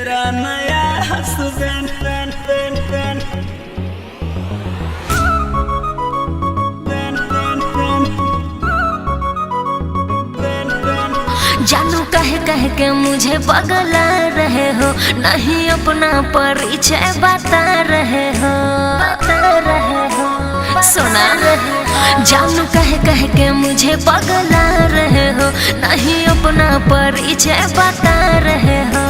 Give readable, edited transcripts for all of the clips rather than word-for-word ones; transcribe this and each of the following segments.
तेरा नया हस्बैंड जानू कह के मुझे पगला रहे हो, नहीं अपना परिचय बता रहे हो, सुना जानू कह के मुझे पगला रहे हो, नहीं अपना परिचय बता रहे हो।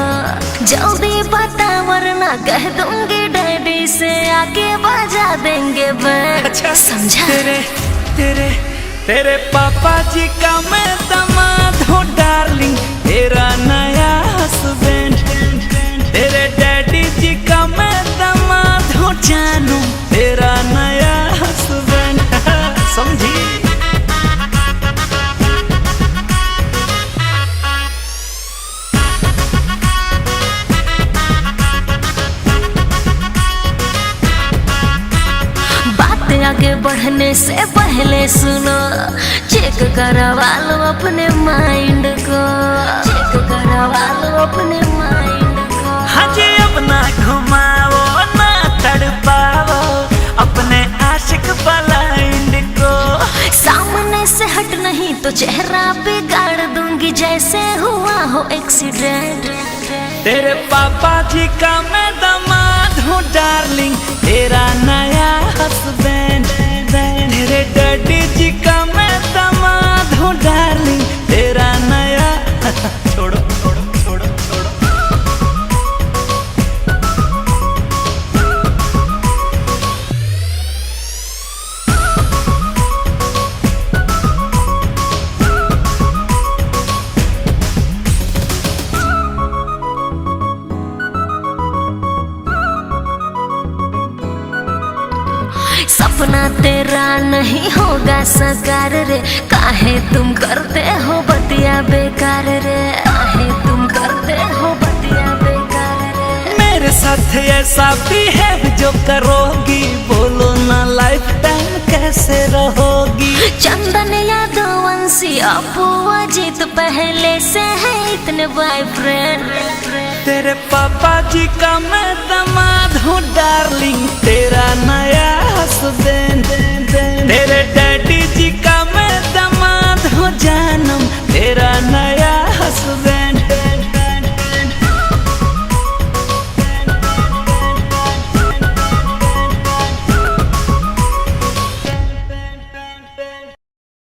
जल्दी बता वरना कह दूंगी डैडी से आके बजा देंगे बैंड। अच्छा समझा? तेरे पापा जी का मैं दामाद हूँ डार्लिंग, तेरा नया हस्बैंड। तेरे डैडी जी का मैं दामाद हूँ जानू, तेरा नया हस्बैंड। समझी? आगे बढ़ने से पहले सुनो, चेक करवा लो अपने माइंड को, चेक करवा लो अपने माइंड को। हाँ जी, अपना घुमाओ ना तड़पाओ अपने आशिक ब्लाइंड को। सामने से हट नहीं तो चेहरा बिगाड़ दूंगी जैसे हुआ हो एक्सीडेंट। तेरे पापा जी का मैं दामाद हूँ डार्लिंग, तेरा नया हस्बैंड। तेरे डैडी जी का मैं दामाद हूँ डार्लिंग, तेरा नया छोड़ो छोड़ो छोड़ो छोड़ो। सपना तेरा नहीं होगा साकार रे, काहे तुम करते हो बतिया बेकार रे, काहे तुम करते हो बतिया बेकार रे। मेरे साथ ऐसा भी है जो करोगी, बोलो ना लाइफ टाइम कैसे रहोगी। चंदन यादवंशी अपू अजीत पहले से है इतने बॉयफ्रेंड। तेरे पापा जी का मैं दामाद हूँ डार्लिंग, तेरा नया हस्बैंड। तेरे डैडी जी का